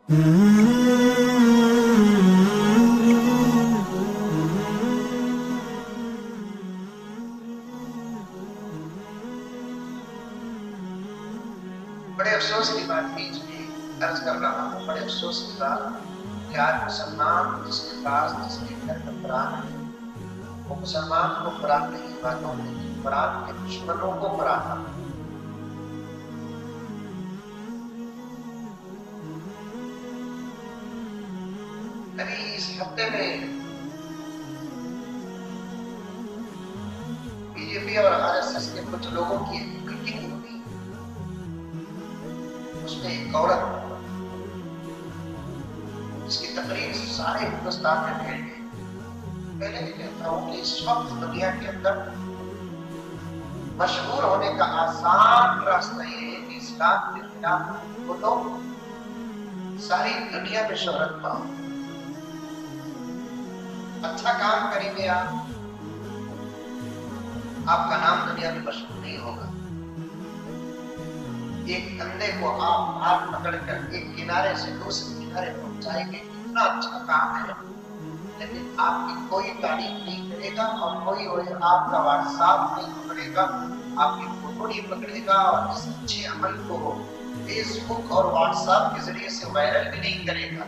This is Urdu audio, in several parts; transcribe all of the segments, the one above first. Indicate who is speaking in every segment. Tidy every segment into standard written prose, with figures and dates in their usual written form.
Speaker 1: بڑے افسوس کی بات بیچ میں عرض کر رہا ہوں، بڑے افسوس کی بات کہ آج مسلمان جس کے پاس جس کے گھر میں قرآن ہے وہ مسلمان کو قرآن نہیں باتوں میں قرآن کے دشمنوں کو پڑھاتا ہے۔ ابھی اس ہفتے میں بی جے پی اور RSS کے کچھ لوگوں کی ایک میٹنگ ہوئی، اس میں ایک عورت جس کی تقریر سارے ہندوستان میں پھیل گئی۔ پہلے بھی کہتا ہوں کہ اس وقت دنیا کے اندر مشہور ہونے کا آسان راستہ یہ ہے کہ اسلام کے خلاف بولو، ساری دنیا میں شہرت پاؤ۔ اچھا کام کریں گے آپ کا نام دنیا میں مشہور نہیں ہوگا۔ ایک اندھے کو آپ ہاتھ پکڑ کر ایک کنارے سے دوسرے کنارے پہنچائیں گے، اتنا اچھا کام ہے، لیکن آپ کی کوئی تعریف نہیں کرے گا اور کوئی آپ کا واٹس ایپ نہیں پکڑے گا، آپ کی فوٹو نہیں پکڑے گا، اور اس اچھے عمل کو فیس بک اور واٹس ایپ کے ذریعے سے وائرل بھی نہیں کرے گا۔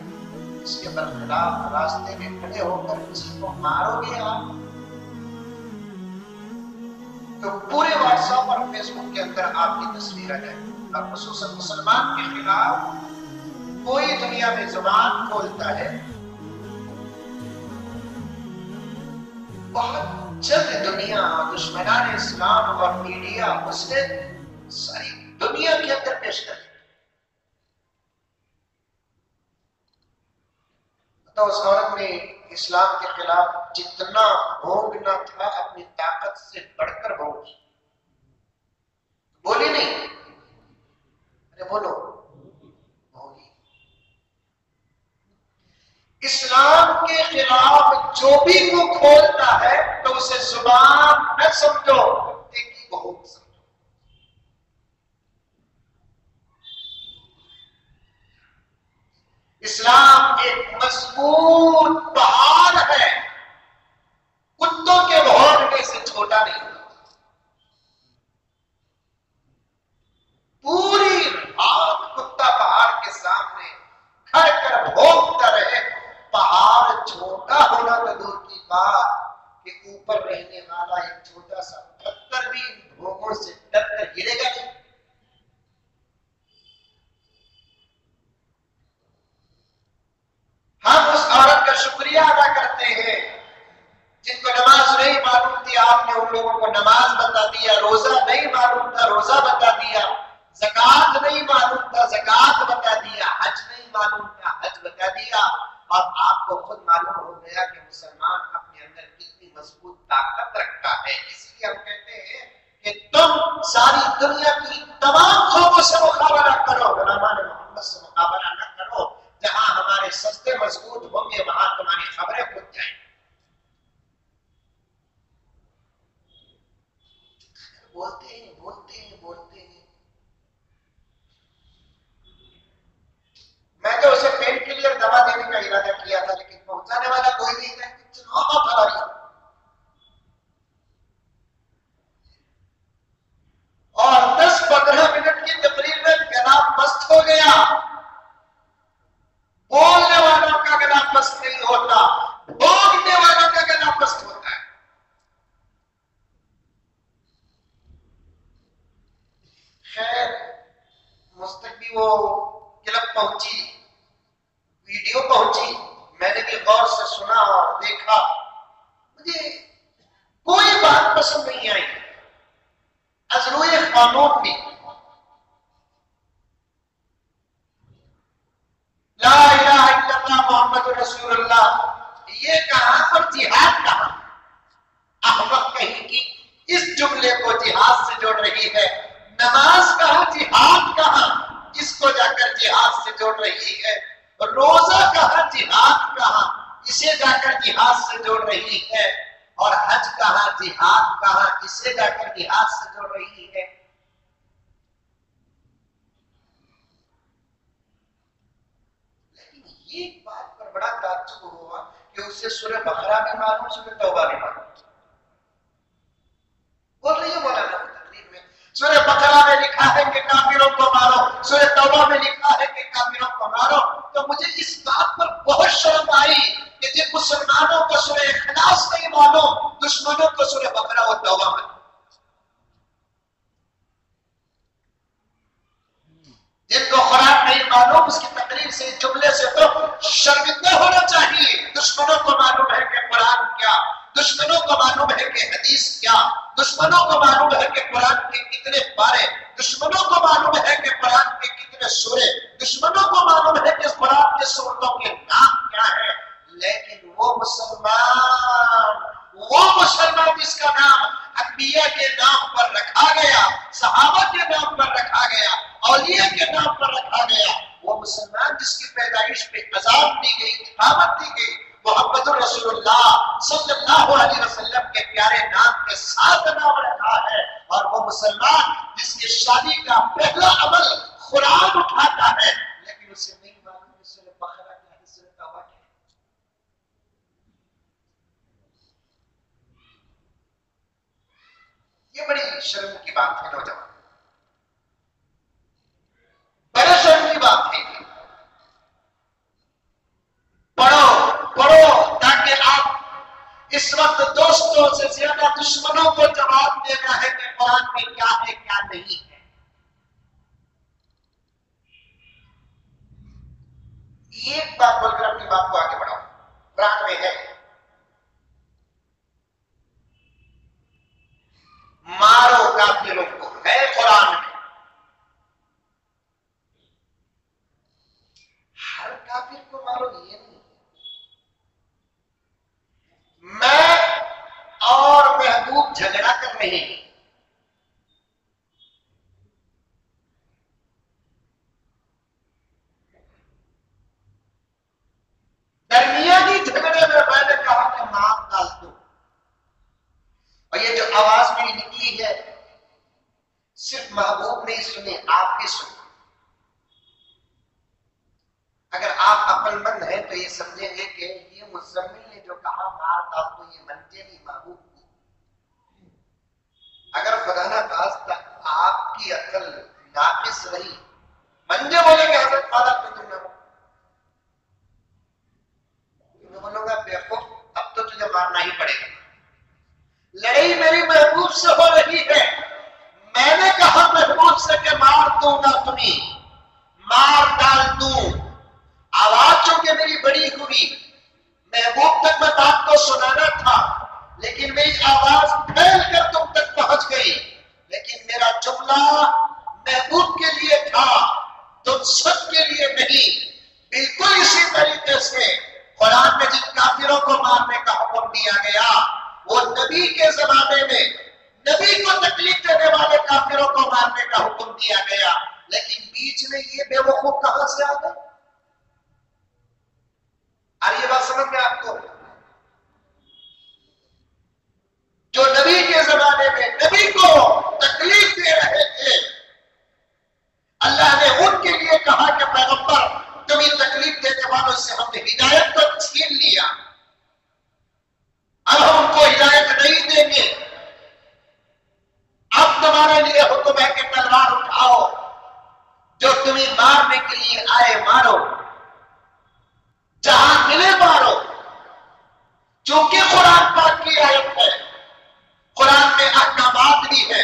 Speaker 1: اس کے برخلاف راستے میں کھڑے ہو کر کسی کو مارو گے آپ تو پورے واٹس ایپ اور فیس بک کے اندر آپ کی تصویر آ جائے گی۔ اور خصوصاً مسلمان کے خلاف کوئی دنیا میں زبان کھولتا ہے، بہت جلد دنیا دشمنان اسلام اور میڈیا اسے ساری دنیا کے اندر پیش کرے۔ تو اس عورت نے اسلام کے خلاف جتنا بھونگنا تھا اپنی طاقت سے بڑھ کر بھونگی، بولی نہیں، ارے بولو، بھونگی۔ اسلام کے خلاف جو بھی منہ کھولتا ہے تو اسے زبان نہ سمجھو، کتے کی بہت سمجھو۔ اسلام ایک مضبوط پہاڑ ہے، کتوں کے بھونکنے سے چھوٹا نہیں ہوتا۔ پوری رات کتا پہاڑ کے سامنے کھڑ کر بھونکتا رہے، پہاڑ چھوٹا ہونا تو دور کی بات کہ اوپر رہنے والا ایک چھوٹا سا پتھر بھی ان بھونکوں سے ڈر کر گرے گا نہیں۔ ہم اس عورت کا شکریہ ادا کرتے ہیں جن کو نماز نہیں معلوم تھی، آپ نے ان لوگوں کو نماز بتا دیا، روزہ نہیں معلوم تھا، روزہ بتا دیا، زکوٰۃ نہیں معلوم تھا، زکوٰۃ بتا دیا، حج نہیں معلوم تھا، حج بتا دیا، اور آپ کو خود معلوم ہو گیا کہ مسلمان اپنے اندر کتنی مضبوط طاقت رکھتا ہے۔ اس لیے ہم کہتے ہیں کہ تم ساری دنیا کی تمام قوموں سے مقابلہ کرو، غلامان محمد سے مقابلہ نہ کرو۔ جہاں ہمارے سستے مضبوط ہوں گے وہاں تمہاری خبریں کھل جائیں۔ بولتے ہیں بولتے ہیں بولتے ہیں، میں تو اسے پین کلیئر دوا دینے کا ارادہ کیا تھا، لیکن پہنچانے والا کوئی نہیں تھا، چناؤ پھیلا رہی اور 10-15 منٹ کی تقریر میں گلا مست ہو گیا۔ بولنے والوں کا گلا مست نہیں ہوتا، بھونکنے والوں کا گلا مست ہوتا ہے۔ خیر مستقبل وہ کلب پہنچی، ویڈیو پہنچی، میں نے بھی غور سے سنا اور دیکھا، مجھے کوئی بات پسند نہیں آئی۔ از روئے قانون بھی لا الہ الا اللہ محمد رسول اللہ، یہ کہاں پر جہاد کہاں؟ احمق کہیں کی اس جملے کو جہاد سے جوڑ رہی ہے۔ نماز کہاں، جہاد کہاں، اس کو جا کر جہاد سے جوڑ رہی ہے۔ روزہ کہاں، جہاد کہاں، اسے جا کر جہاد سے جوڑ رہی ہے۔ اور حج کہاں، جہاد کہاں، اسے جا کر جہاد سے جوڑ رہی ہے۔ ایک بات پر بڑا تعجب ہوا کہ اسے سورہ بقرہ بھی معلوم، سورہ توبہ بھی معلوم۔ بول رہی ہے مولانا تقریر میں سورہ بقرہ میں لکھا ہے کہ کافروں کو مارو، سورہ توبہ میں لکھا ہے کہ کافروں کو مارو۔ تو مجھے اس بات پر بہت شرم آئی کہ جن مسلمانوں کو سورہ اخلاص نہیں معلوم، دشمنوں کو سورہ بقرہ اور توبہ میں، جن کو قرآن نہیں معلوم، اس کی تقریر سے جملے سے تو شرمندہ ہونا چاہیے۔ دشمنوں کو معلوم ہے کہ قرآن کیا، دشمنوں کو معلوم ہے کہ حدیث کیا، دشمنوں کو معلوم ہے کہ قرآن کے کتنے پارے، دشمنوں کو معلوم ہے کہ قرآن کے کتنے سورے، دشمنوں کو معلوم ہے کہ قرآن کے سورتوں کے نام کیا ہے، لیکن وہ مسلمان جس کا نام انبیاء کے نام پر رکھا گیا، صحابہ کے نام پر رکھا گیا، اولیاء کے نام پر رکھا گیا، وہ مسلمان جس کی پیدائش پہ عذاب دی گئی، اقامت دی گئی، محمد رسول اللہ صلی اللہ علیہ وسلم کے پیارے نام کے ساتھ نام رکھا ہے، اور وہ مسلمان جس کی شادی کا پہلا عمل قرآن اٹھاتا ہے، لیکن اسے نہیں معلوم سورہ بقرہ کیا ہے، سورہ توبہ کیا ہے۔ یہ بڑی شرم کی بات ہے نوجوان، بڑے شرم کی بات ہے۔ پڑھو تاکہ آپ اس وقت دوستوں سے زیادہ دشمنوں کو جواب دینا ہے کہ قرآن میں کیا ہے کیا نہیں ہے۔ ایک بات بول کر اپنی بات کو آگے بڑھاؤ۔ قرآن میں ہے مارو کافروں کو، ہے قرآن میں، ہر کافر کو مارو یہ نہیں، میں اور محبوب جھگڑا کر رہے ہیں، درمیانی جھگڑے میں نے کہا کہ مار ڈال دو، اور یہ جو آواز میری نکلی ہے صرف محبوب نہیں سنی، آپ بھی سنی۔ اگر آپ عقل مند ہیں تو یہ سمجھیں گے کہ یہ مزمل نے جو کہا مار ڈال دو یہ منتے نہیں محبوب کو۔ اگر خدا نہ خواستہ آپ کی عقل ناقص رہی، منجے بولے کہ حضرت فاضل کو تم نہ بولوں گا بیوقوف، اب تو تجھے مارنا ہی پڑے گا۔ لڑائی میری محبوب سے ہو رہی ہے، میں نے کہا محبوب سے کہ مار دوں گا تمہیں، مار ڈال دوں۔ آواز چونکہ میری بڑی ہوئی، محبوب تک میں بات کو سنانا تھا، لیکن میری آواز پھیل کر تم تک پہنچ گئی، لیکن میرا جملہ محبوب کے لیے تھا، تم سب کے لیے نہیں۔ بالکل اسی طریقے سے قرآن میں جن کافروں کو مارنے کا حکم دیا گیا، وہ نبی کے زمانے میں نبی کو تکلیف دینے والے کافروں کو مارنے کا حکم دیا گیا، لیکن بیچ میں یہ بے وقوف کہاں سے آ گئے؟ یہ بات سمجھ میں آپ کو؟ جو نبی کے زمانے میں نبی کو تکلیف دے رہے تھے، اللہ نے ان کے لیے کہا کہ پیغمبر تمہیں تکلیف دینے والوں سے ہم نے ہدایت کو چھین لیا، اب ہم ان کو ہدایت نہیں دیں گے، اب تمہارے لیے حکم ہے کہ تلوار اٹھاؤ، جو تمہیں مارنے کے لیے آئے مارو، جہاں ملے مارو۔ چونکہ قرآن پاک کی آیت ہے، قرآن میں احکامات بھی ہے،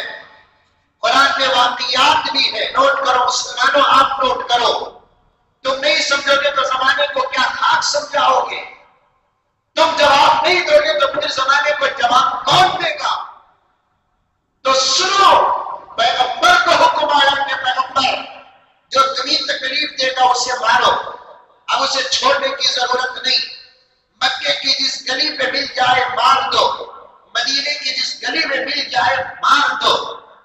Speaker 1: قرآن میں واقعات بھی ہے۔ نوٹ کرو مسلمانوں، آپ نوٹ کرو، تم نہیں سمجھو گے تو زمانے کو کیا خاک سمجھاؤ گے؟ تم جواب نہیں دو گے تو پھر زمانے کو جواب کون دے گا؟ تو سنو، پیغمبر کو حکم آیا کہ پیغمبر جو تمہیں تکلیف دے گا اسے مارو، اب اسے چھوڑنے کی ضرورت نہیں، مکے کی جس گلی پہ مل جائے مار دو، مدینے کی جس گلی میں مل جائے مار دو۔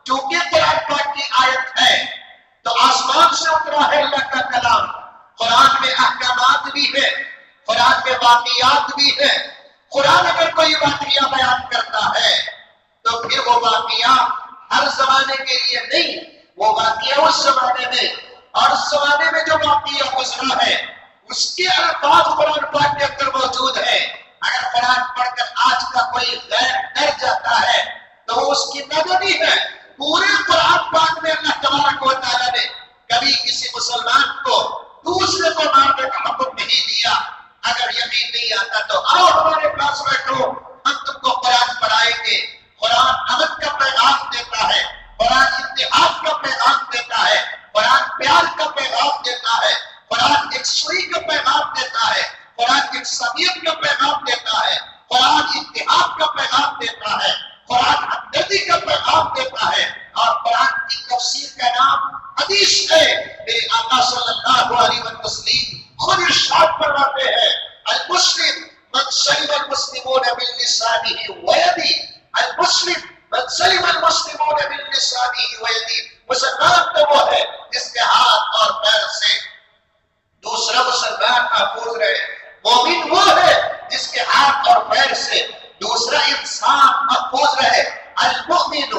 Speaker 1: چونکہ قرآن پاک کی آیت ہے تو آسمان سے اترا ہے اللہ کا کلام، قرآن میں احکامات بھی ہے، قرآن میں واقعات بھی ہے۔ قرآن اگر کوئی واقعہ بیان کرتا ہے تو پھر وہ واقعہ ہر زمانے کے لیے نہیں، وہ واقعہ اس زمانے میں اور اس زمانے میں جو واقعہ گزرا ہے اس کے الفاظ قرآن پاک کے اندر موجود ہیں. اگر قرآن پڑھ کر آج کا کوئی غیر ڈر جاتا ہے تو وہ اس کی نادانی ہے. پورے قرآن پاک میں اللہ تبارک و تعالیٰ نے کبھی کسی مسلمان کو دوسرے کو مارنے کا حکم نہیں دیا. اگر یقین نہیں آتا تو آؤ ہمارے پاس بیٹھو، ہم تم کو قرآن پڑھائیں گے. قرآن امن کا پیغام دیتا ہے، قرآن اتحاد کا پیغام دیتا ہے، قرآن پیار کا پیغام دیتا ہے، قرآن ایک سوئی کا پیغام دیتا ہے، قرآن ایک سمیت کا پیغام دیتا ہے، قرآن اتحاد کا پیغام دیتا ہے، قرآن ہمدردی کا پیغام دیتا ہے. اور قرآن کی تفسیر کا نام حدیث ہے. میرے آقا صلی اللہ علیہ وسلم خود ارشاد فرماتے ہیں المسلم من سلم المسلمون من لسانه ويده. المسلم من سلم المسلمون من لسانه ويده. مسلمان تو وہ ہے جس کے ہاتھ اور پیر سے دوسرا مسلمان محفوظ رہے. مومن وہ ہے جس کے ہاتھ اور پیر سے دوسرا انسان محفوظ رہے. المؤمن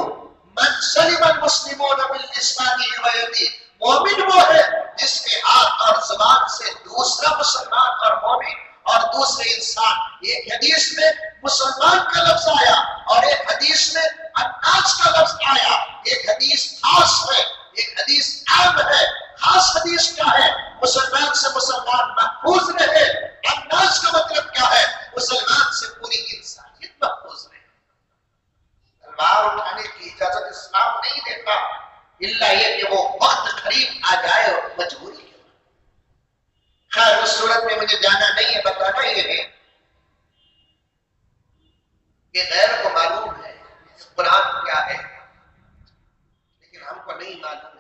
Speaker 1: من سلم المسلمون من لسانه ويده. مومن وہ ہے جس کے ہاتھ اور زبان سے دوسرا مسلمان اور مومن اور دوسرے انسان. ایک حدیث میں مسلمان کا لفظ آیا اور ایک حدیث میں الناس کا لفظ آیا. ایک حدیث خاص ہے، ایک حدیث عام ہے. خاص حدیث کیا ہے؟ مسلمان سے مسلمان محفوظ رہے. الناس کا مطلب کیا ہے؟ مسلمان سے پوری انسانیت محفوظ رہے. تلوار اٹھانے کی اجازت اسلام نہیں دیتا الا یہ کہ وہ وقت قریب آ جائے اور مجبوری ہے. خیر اس صورت میں مجھے جانا نہیں ہے، بتانا یہ ہے کہ غیر کو معلوم ہے قرآن کیا ہے لیکن ہم کو نہیں معلوم.